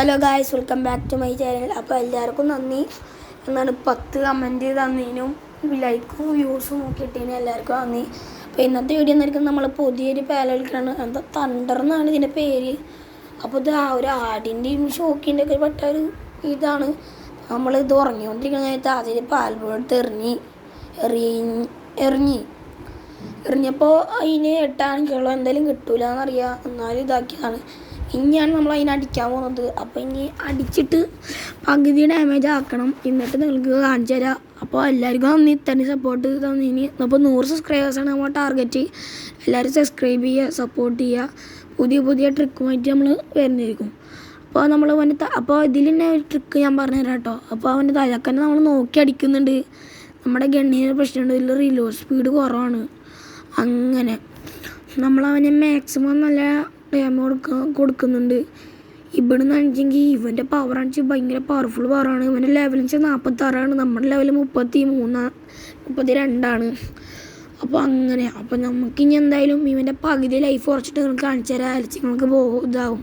Hello guys, welcome back to my channel. അപ്പോൾ എല്ലാവർക്കും നന്ദി. എന്നാണ് 10 കമൻറ്റ് തന്നതിനും ലൈക്കും വ്യൂസും നോക്കിയിട്ടതിനും എല്ലാവർക്കും നന്ദി. അപ്പോൾ ഇന്നത്തെ വീഡിയോ എന്നായിരിക്കും നമ്മൾ പുതിയൊരു പാല കളിക്കുകയാണ്. എന്താ തണ്ടർ എന്നാണ് ഇതിൻ്റെ പേര്. അപ്പോൾ ഇത് ഒരു ആടിൻ്റെയും ഷോക്കിൻ്റെ ഒക്കെ പെട്ട ഒരു ഇതാണ്. നമ്മൾ ഇത് ഉറങ്ങിക്കൊണ്ടിരിക്കുന്ന നേരത്തെ അതിൽ പാൽപോട്ട് എറിഞ്ഞപ്പോൾ അതിന് 8 ആണിക്കുള്ള എന്തായാലും കിട്ടൂല എന്നറിയാം. എന്നാലും ഇതാക്കിയതാണ്. ഇനിയാണ് നമ്മൾ അതിനെ അടിക്കാൻ പോകുന്നത്. അപ്പോൾ ഇനി അടിച്ചിട്ട് പകുതി ഡാമേജ് ആക്കണം, എന്നിട്ട് നിങ്ങൾക്ക് കാണിച്ചു തരാം. അപ്പോൾ എല്ലാവർക്കും നന്ദി, ഇത്തന്നെ സപ്പോർട്ട് തന്നിനി. അപ്പോൾ 100 സബ്സ്ക്രൈബേഴ്സാണ് നമ്മൾ ടാർഗറ്റ്. എല്ലാവരും സബ്സ്ക്രൈബ് ചെയ്യുക, സപ്പോർട്ട് ചെയ്യുക. പുതിയ ട്രിക്കുമായിട്ട് നമ്മൾ വരുന്നതായിരിക്കും. അപ്പോൾ നമ്മൾ അപ്പോൾ ഇതിൽ തന്നെ ഒരു ട്രിക്ക് ഞാൻ പറഞ്ഞുതരാം കേട്ടോ. അപ്പോൾ അവൻ്റെ തലക്കന്നെ നമ്മൾ നോക്കി അടിക്കുന്നുണ്ട്. നമ്മുടെ ഗണ്ണിന് പ്രശ്നമുണ്ട്, ഇതിൽ റീലോഡ് സ്പീഡ് കുറവാണ്. അങ്ങനെ നമ്മളവനെ മാക്സിമം നല്ല ഡാമ കൊടുക്കുന്നുണ്ട്. ഇവിടുന്ന് അണിച്ചെങ്കിൽ ഇവൻ്റെ പവർ അണിച്ച് ഭയങ്കര പവർഫുൾ പവറാണ്. ഇവൻ്റെ ലെവൽ വെച്ചാൽ 46ആണ്, നമ്മുടെ ലെവൽ 32ആണ്. അപ്പോൾ അങ്ങനെ അപ്പോൾ നമുക്കിനി എന്തായാലും ഇവൻ്റെ പകുതി ലൈഫ് കുറച്ചിട്ട് നിങ്ങൾക്ക് കാണിച്ചു തരാം. അലച്ച് നിങ്ങൾക്ക് ഇതാവും.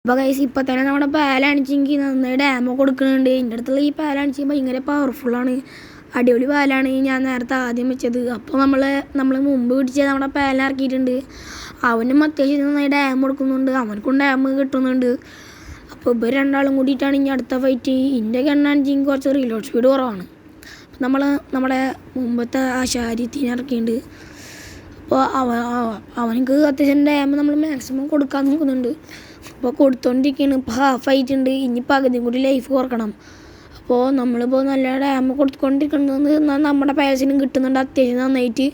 അപ്പോൾ ഗൈസ്, ഇപ്പോൾ തന്നെ നമ്മുടെ പാലാണിച്ചെങ്കിൽ നന്നായി ഡാമോ കൊടുക്കുന്നുണ്ട്. എൻ്റെ അടുത്തുള്ള ഈ പാലാണിച്ചെങ്കിൽ ഭയങ്കര പവർഫുള്ളാണ്, അടിപൊളി പാലാണ്. ഞാൻ നേരത്തെ ആദ്യം വെച്ചത്. അപ്പോൾ നമ്മൾ മുമ്പ് പിടിച്ചത് നമ്മുടെ പാലിറക്കിയിട്ടുണ്ട്. അവനും അത്യാവശ്യം നന്നായി ഡാം കൊടുക്കുന്നുണ്ട്, അവനക്കും ഡാം കിട്ടുന്നുണ്ട്. അപ്പോൾ ഇവർ രണ്ടാളും കൂടിയിട്ടാണ് ഇനി അടുത്ത ഫൈറ്റ്. എൻ്റെ കണ്ണാണിച്ചെങ്കിൽ കുറച്ച് റീലോഡ് സ്പീഡ് കുറവാണ്. നമ്മുടെ മുമ്പത്തെ ആശാര്യത്തിന് ഇറക്കിയിട്ടുണ്ട്. അപ്പോൾ അവനക്ക് അത്യാവശ്യം ഡാം നമ്മൾ മാക്സിമം കൊടുക്കാൻ നോക്കുന്നുണ്ട്. അപ്പോൾ കൊടുത്തോണ്ടിരിക്കുകയാണ്. ഇപ്പോൾ ഹാഫ് ആയിട്ടുണ്ട്, ഇനി പകുതിയും കൂടി ലൈഫ് കുറക്കണം. അപ്പോൾ നമ്മളിപ്പോൾ നല്ല ഡാം കൊടുത്തുകൊണ്ടിരിക്കുന്നത് നമ്മുടെ പാൽസിനും കിട്ടുന്നുണ്ട് അത്യാവശ്യം നന്നായിട്ട്.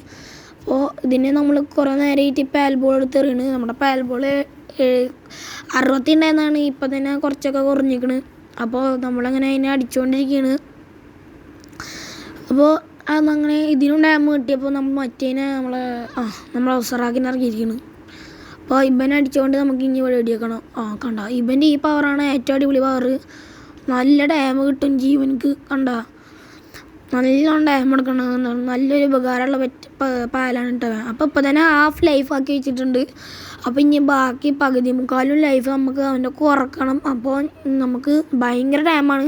അപ്പോൾ ഇതിനെ നമ്മൾ കുറേ നേരമായിട്ട് പാൽ ബോൾ എടുത്ത് എറിയണ്. നമ്മുടെ പാൽ ബോൾ 60 ഉണ്ടായിരുന്നാണ്, ഇപ്പം തന്നെ കുറച്ചൊക്കെ കുറഞ്ഞിരിക്കണ്. അപ്പോൾ നമ്മളങ്ങനെ അതിനെ അടിച്ചുകൊണ്ടിരിക്കുകയാണ്. അപ്പോൾ അതങ്ങനെ ഇതിനും ഡാം കിട്ടിയപ്പോൾ നമ്മൾ മറ്റേനെ നമ്മൾ അവസറാക്കിന് ഇറക്കിയിരിക്കണം. അപ്പോൾ ഇവനെ അടിച്ചുകൊണ്ട് നമുക്ക് ഇനി വെടിവെക്കണം. കണ്ട, ഇവൻ്റെ ഈ പവറാണ് ഏറ്റവും അടിപൊളി പവർ. നല്ല ഡാം കിട്ടും ജീവനക്ക്. കണ്ട, നല്ലോണം ഡാം എടുക്കണം. നല്ലൊരു ഉപകാരമുള്ള പാലാണ് കേട്ടോ. അപ്പോൾ ഇപ്പോൾ തന്നെ ഹാഫ് ലൈഫ് ആക്കി വെച്ചിട്ടുണ്ട്. അപ്പോൾ ഇനി ബാക്കി പകുതി മുക്കാലും ലൈഫ് നമുക്ക് അവൻ്റെ കുറക്കണം. അപ്പോൾ നമുക്ക് ഭയങ്കര ഡാമാണ്.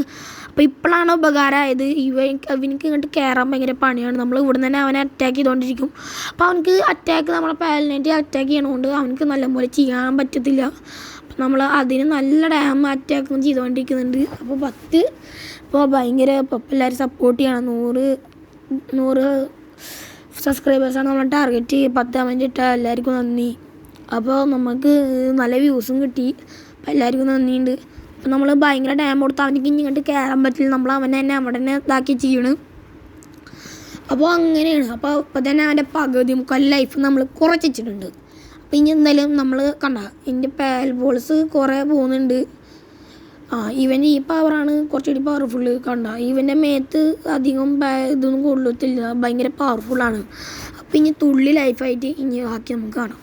അപ്പോൾ ഇപ്പോഴാണ് ഉപകാരമായത്. അവനിക്ക് ഇങ്ങോട്ട് കയറാൻ ഭയങ്കര പണിയാണ്. നമ്മൾ ഇവിടെ തന്നെ അവനെ അറ്റാക്ക് ചെയ്തുകൊണ്ടിരിക്കും. അപ്പോൾ അവനക്ക് അറ്റാക്ക് നമ്മളെ പാലിനായിട്ട് അറ്റാക്ക് ചെയ്യണതുകൊണ്ട് അവനക്ക് നല്ലപോലെ ചെയ്യാൻ പറ്റത്തില്ല. അപ്പോൾ നമ്മൾ അതിന് നല്ല ഡാം അറ്റാക്കും ചെയ്തുകൊണ്ടിരിക്കുന്നുണ്ട്. അപ്പോൾ ഇപ്പോൾ ഭയങ്കര ഇപ്പോൾ എല്ലാവരും സപ്പോർട്ട് ചെയ്യണം. 100 സബ്സ്ക്രൈബേഴ്സാണ് നമ്മൾ ടാർഗറ്റ്. 10 കമൻറ്റ് ഇട്ടാൽ എല്ലാവർക്കും നന്ദി. അപ്പോൾ നമുക്ക് നല്ല വ്യൂസും കിട്ടി. അപ്പോൾ എല്ലാവർക്കും നന്ദിയുണ്ട്. അപ്പോൾ നമ്മൾ ഭയങ്കര ഡാം കൊടുത്ത് അവനിക്ക് ഇങ്ങോട്ട് കയറാൻ പറ്റില്ല. നമ്മൾ അവനെ തന്നെ അവിടെ തന്നെ ഇതാക്കി ചെയ്യണം. അപ്പോൾ അങ്ങനെയാണ്. അപ്പോൾ ഇപ്പോൾ തന്നെ അവൻ്റെ പകുതി മുക്കാൽ ലൈഫ് നമ്മൾ കുറച്ച് വെച്ചിട്ടുണ്ട്. അപ്പോൾ ഇനി എന്തായാലും നമ്മൾ എൻ്റെ പാൽ ബോൾസ് കുറേ പോകുന്നുണ്ട്. ഇവൻ ഈ പവറാണ് കുറച്ചുകൂടി പവർഫുള്ള്. ഇവൻ്റെ മേത്ത് അധികം ഇതൊന്നും കൊള്ളത്തില്ല. ഭയങ്കര പവർഫുള്ളാണ്. അപ്പോൾ ഇനി തുള്ളി ലൈഫായിട്ട് ഇനി ബാക്കി നമുക്ക് കാണാം.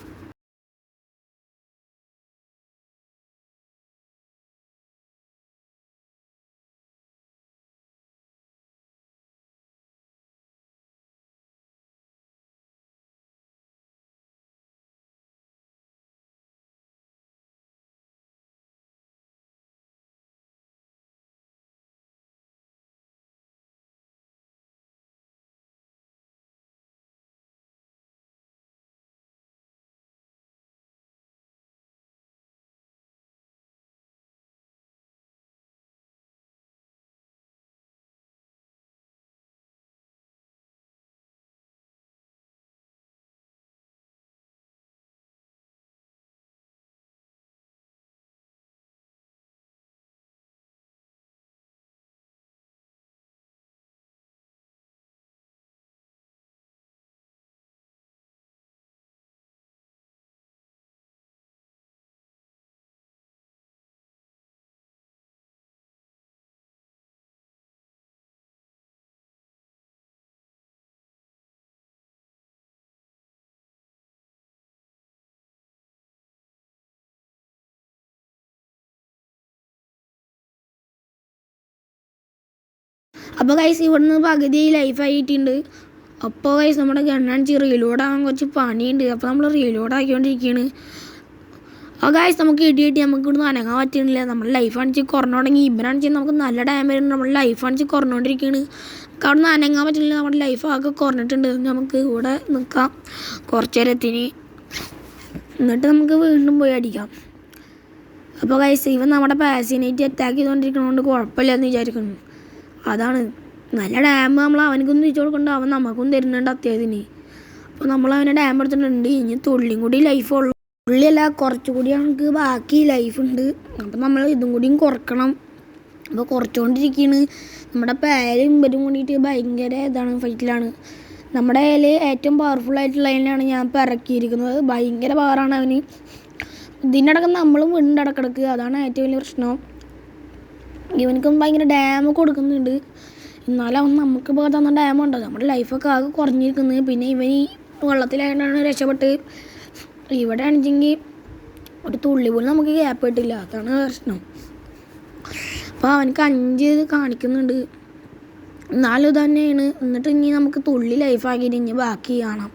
അപ്പോൾ ഗൈസ് ഇവിടുന്ന് പകുതി ലൈഫായിട്ടുണ്ട്. അപ്പോൾ ഗൈസ് നമ്മുടെ ഗണ്ണടിച്ച് റീലോഡാകാൻ കുറച്ച് പണിയുണ്ട്. അപ്പോൾ നമ്മൾ റീലോഡ് ആക്കിക്കൊണ്ടിരിക്കുകയാണ്. ഗൈസ് നമുക്ക് ഇടി നമുക്ക് ഇവിടുന്ന് അനങ്ങാൻ പറ്റുന്നില്ല. നമ്മൾ ലൈഫ് അണിച്ച് കുറഞ്ഞുകൊണ്ടെങ്കിൽ ഇവനാണിച്ച് നമുക്ക് നല്ല ഡാമേജ് ഉണ്ട്. നമ്മൾ ലൈഫ് അണിച്ച് കുറഞ്ഞുകൊണ്ടിരിക്കുകയാണ്. നമുക്ക് അവിടെ നിന്ന് അനങ്ങാൻ പറ്റുന്നില്ല. നമ്മുടെ ലൈഫ് ആകെ കുറഞ്ഞിട്ടുണ്ട്. നമുക്ക് ഇവിടെ നിൽക്കാം കുറച്ച് നേരത്തിന്. എന്നിട്ട് നമുക്ക് വീണ്ടും പോയി അടിക്കാം. അപ്പോൾ ഗൈസ് ഇവൻ നമ്മുടെ പാസിനായിട്ട് അറ്റാക്ക് ചെയ്തുകൊണ്ടിരിക്കണതുകൊണ്ട് കുഴപ്പമില്ലെന്ന് വിചാരിക്കുന്നു. അതാണ് നല്ല ഡാം നമ്മൾ അവനക്കൊന്നും തിരിച്ചു കൊടുക്കണ്ട. അവൻ നമുക്കും തരുന്നുണ്ട് അത്യാവശ്യത്തിന്. അപ്പോൾ നമ്മൾ അവനെ ഡാം എടുത്തിട്ടുണ്ട്. ഇനി തുള്ളിയും കൂടി ലൈഫുള്ളൂ. തുള്ളിയല്ല കുറച്ചുകൂടി നമുക്ക് ബാക്കി ലൈഫുണ്ട്. അപ്പോൾ നമ്മൾ ഇതും കൂടിയും കുറക്കണം. അപ്പോൾ കുറച്ചുകൊണ്ടിരിക്കുകയാണ്. നമ്മുടെ പാലും ഇവരും കൂടിയിട്ട് ഭയങ്കര ഫൈറ്റിലാണ്. നമ്മുടെ കയ്യിൽ ഏറ്റവും പവർഫുള്ളായിട്ടുള്ള അതിനാണ് ഞാൻ ഇപ്പോൾ ഇറക്കിയിരിക്കുന്നത്. ഭയങ്കര പവറാണ് അവന്. ഇതിനടക്കം നമ്മളും വീണ്ടടക്കിടക്ക്. അതാണ് ഏറ്റവും വലിയ പ്രശ്നം. ഇവനക്കും ഭയങ്കര ഡാം കൊടുക്കുന്നുണ്ട്. എന്നാലും അവൻ നമുക്ക് ഇപ്പോൾ തന്ന ഡാമുണ്ട്. നമ്മുടെ ലൈഫൊക്കെ ആകെ കുറഞ്ഞിരിക്കുന്നത്. പിന്നെ ഇവൻ ഈ വെള്ളത്തിലായതുകൊണ്ടാണ് രക്ഷപ്പെട്ട്. ഇവിടെ ആണെച്ചെങ്കിൽ ഒരു തുള്ളി പോലും നമുക്ക് ഗ്യാപ്പ് കിട്ടില്ല. അതാണ് പ്രശ്നം. അപ്പോൾ അവനക്ക് 5 കാണിക്കുന്നുണ്ട്. എന്നാലും ഇത് തന്നെയാണ്. എന്നിട്ട് ഇനി നമുക്ക് തുള്ളി ലൈഫാക്കിയിട്ട് ഇനി ബാക്കി കാണാം.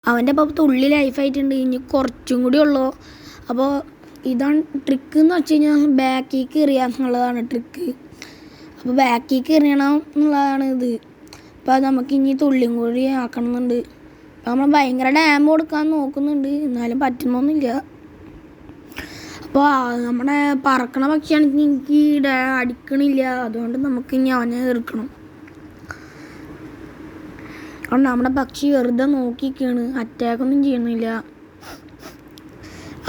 അവൻ്റെ അപ്പോൾ തുള്ളി ലൈഫായിട്ടുണ്ട്, ഇനി കുറച്ചും കൂടി ഉള്ളൂ. അപ്പോൾ ഇതാണ് ട്രിക്ക് എന്ന് വെച്ച് കഴിഞ്ഞാൽ ബാക്കിലേക്ക് എറിയുക എന്നുള്ളതാണ് ട്രിക്ക്. അപ്പോൾ ബാക്കിലേക്ക് എറിയണം എന്നുള്ളതാണ് ഇത്. അപ്പോൾ അത് നമുക്ക് ഇനി തുള്ളിയും കൂടി ആക്കണമെന്നുണ്ട്. അപ്പോൾ നമ്മൾ ഭയങ്കര ഡാം കൊടുക്കാൻ നോക്കുന്നുണ്ട്, എന്നാലും പറ്റുന്നൊന്നുമില്ല. അപ്പോൾ നമ്മുടെ പറക്കണ പക്ഷിയാണെങ്കിൽ എനിക്ക് അടിക്കണില്ല, അതുകൊണ്ട് നമുക്ക് ഇനി അവനെ എറുക്കണം. അതുകൊണ്ട് നമ്മുടെ പക്ഷി വെറുതെ നോക്കിയിരിക്കുകയാണ്, അറ്റാക്കൊന്നും ചെയ്യണില്ല.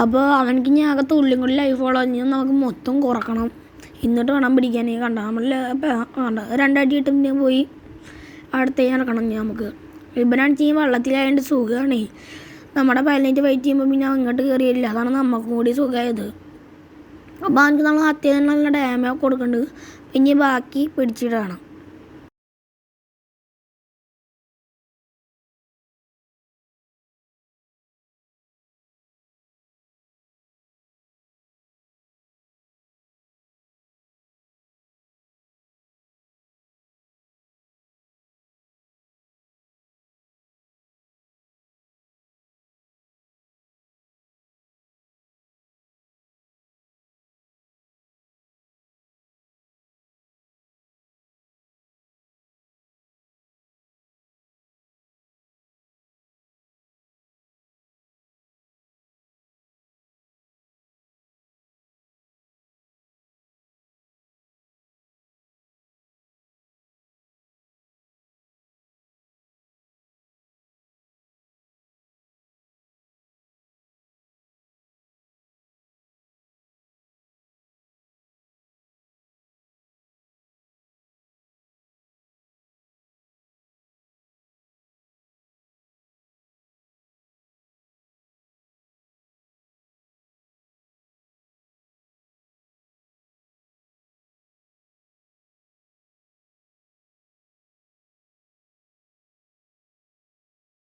അപ്പോൾ അവനക്ക് ഇനി ആകെ തുള്ളിയും കൂടി ലൈഫോളോ ഇനി നമുക്ക് മൊത്തം കുറക്കണം, എന്നിട്ട് വേണം പിടിക്കാനേ. കണ്ട നമ്മൾ കണ്ട 2 അടി ഇട്ട് പോയി അടുത്തേക്ക് നടക്കണം ഇനി നമുക്ക്. ഇവനാണെങ്കിൽ ഈ വെള്ളത്തിലായതുകൊണ്ട് സുഖമാണ്. നമ്മുടെ പൈലറ്റ് വെയിറ്റ് ചെയ്യുമ്പോൾ പിന്നെ അങ്ങോട്ട് കയറിയില്ല, അതാണ് നമുക്കും കൂടി സുഖമായത്. അപ്പോൾ അവനക്ക് നമ്മൾ അത്യാവശ്യം നല്ല ഡാമേജ് കൊടുക്കുന്നുണ്ട്, പിന്നെ ബാക്കി പിടിച്ചിടണം.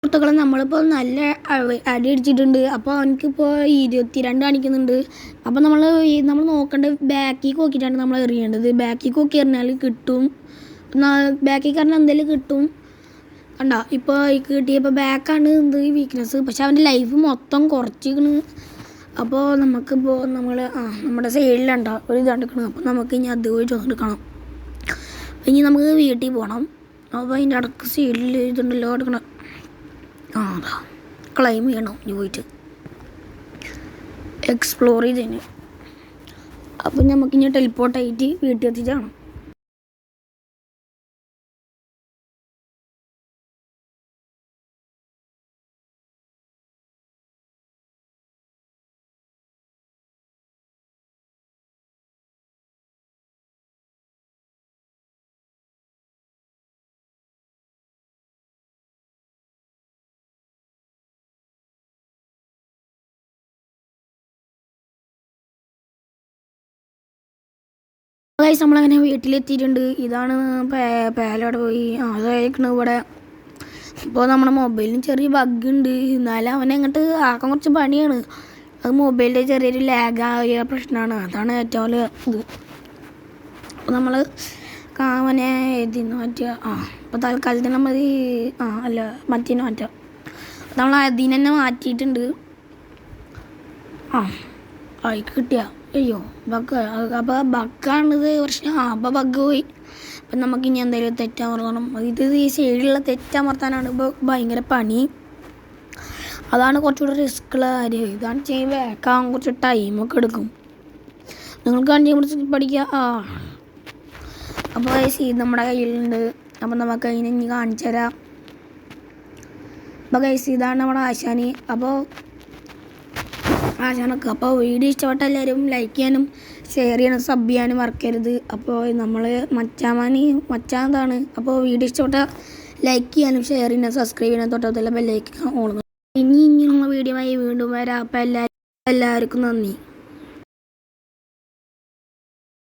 സുഹൃത്തുക്കളെ, നമ്മളിപ്പോൾ നല്ല അടി അടിച്ചിട്ടുണ്ട്. അപ്പോൾ അവനക്കിപ്പോൾ 22 കാണിക്കുന്നുണ്ട്. അപ്പോൾ നമ്മൾ നോക്കേണ്ടത് ബാക്കിലേക്ക് നോക്കിയിട്ടാണ് നമ്മൾ എറിയേണ്ടത്. ബാക്കിലേക്ക് നോക്കി എറിഞ്ഞാൽ കിട്ടും, ബാക്കിലേക്ക് എറിഞ്ഞാൽ എന്തെങ്കിലും കിട്ടും. കണ്ട ഇപ്പോൾ കിട്ടിയപ്പോൾ ബാക്കാണ് എന്ത് വീക്ക്നെസ്, പക്ഷെ അവൻ്റെ ലൈഫ് മൊത്തം കുറച്ചിരിക്കണ്. അപ്പോൾ നമുക്കിപ്പോൾ നമ്മുടെ സൈഡിലുണ്ടോ ഒരു ഇതെടുക്കണം. അപ്പോൾ നമുക്ക് ഇനി അത് പോയി എടുക്കണം. ഇനി നമുക്ക് വീട്ടിൽ പോകണം. അപ്പോൾ അതിൻ്റെ ഇടയ്ക്ക് സൈഡിൽ ഇതുണ്ടല്ലോ എടുക്കണം. അതാ ക്ലൈം ചെയ്യണം ഇനി പോയിട്ട് എക്സ്പ്ലോർ ചെയ്തതിന്. അപ്പം നമുക്കിനി ടെലിപ്പോർട്ടായിട്ട് വീട്ടിൽ എത്തിച്ചാണ്. ഗൈസ്, നമ്മളങ്ങനെ വീട്ടിലെത്തിയിട്ടുണ്ട്. ഇതാണ് പേലവിടെ പോയി അതായിരിക്കണ ഇവിടെ. ഇപ്പോൾ നമ്മുടെ മൊബൈലിന് ചെറിയ ബഗ് ഉണ്ട്, എന്നാലും അവനെ അങ്ങോട്ട് ആക്കാൻ കുറച്ച് പണിയാണ്. അത് മൊബൈലിൻ്റെ ചെറിയൊരു ലാഗായ പ്രശ്നമാണ്, അതാണ് ഏറ്റവും വലിയ ഇത്. അപ്പോൾ നമ്മൾ അവനെ ഇതിന്ന് മാറ്റുക. അപ്പോൾ തൽക്കാലത്തിന് നമ്മൾ അല്ല മറ്റേന്ന് മാറ്റുക. നമ്മൾ അതിന് തന്നെ മാറ്റിയിട്ടുണ്ട്. ആയി കിട്ടിയ അയ്യോ ബഗ്. അപ്പോൾ ബഗ്ഗാണിത് പ്രശ്നം. അപ്പോൾ ബഗ് പോയി. അപ്പം നമുക്കിനി എന്തെങ്കിലും തെറ്റമർത്തണം. ഇത് ഈ സൈഡിലുള്ള തെറ്റമർത്താനാണ് ഇപ്പോൾ ഭയങ്കര പണി. അതാണ് കുറച്ചുകൂടെ റിസ്ക്കുള്ള കാര്യം. ഇതാണ് ചെയ്യാൻ വേക്കാൻ കുറച്ച് ടൈമൊക്കെ എടുക്കും. നിങ്ങൾക്ക് വണ്ടിയെ കുറിച്ച് പഠിക്കുക. അപ്പോൾ ഇത് നമ്മുടെ കയ്യിലുണ്ട്. അപ്പം നമുക്ക് അതിനെ ഇനി കാണിച്ചു തരാം. അപ്പോൾ ഗൈസ്, ഇതാണ് നമ്മുടെ ആശാനി. അപ്പോൾ ആശാനൊക്കെ അപ്പോൾ വീഡിയോ ഇഷ്ടപ്പെട്ട എല്ലാവരും ലൈക്ക് ചെയ്യാനും ഷെയർ ചെയ്യാനും സബ് ചെയ്യാനും മറക്കരുത്. അപ്പോൾ നമ്മൾ മച്ചാന്താണ്. അപ്പോൾ വീഡിയോ ഇഷ്ടപ്പെട്ട ലൈക്ക് ചെയ്യാനും ഷെയർ ചെയ്യാനും സബ്സ്ക്രൈബ് ചെയ്യാനും തൊട്ടടുത്തുള്ള ബെല്ലൈക്കൺ ഓൺ. ഇനി ഇങ്ങനെയുള്ള വീഡിയോ ആയി വീണ്ടും വരാം. അപ്പോൾ എല്ലാവർക്കും നന്ദി.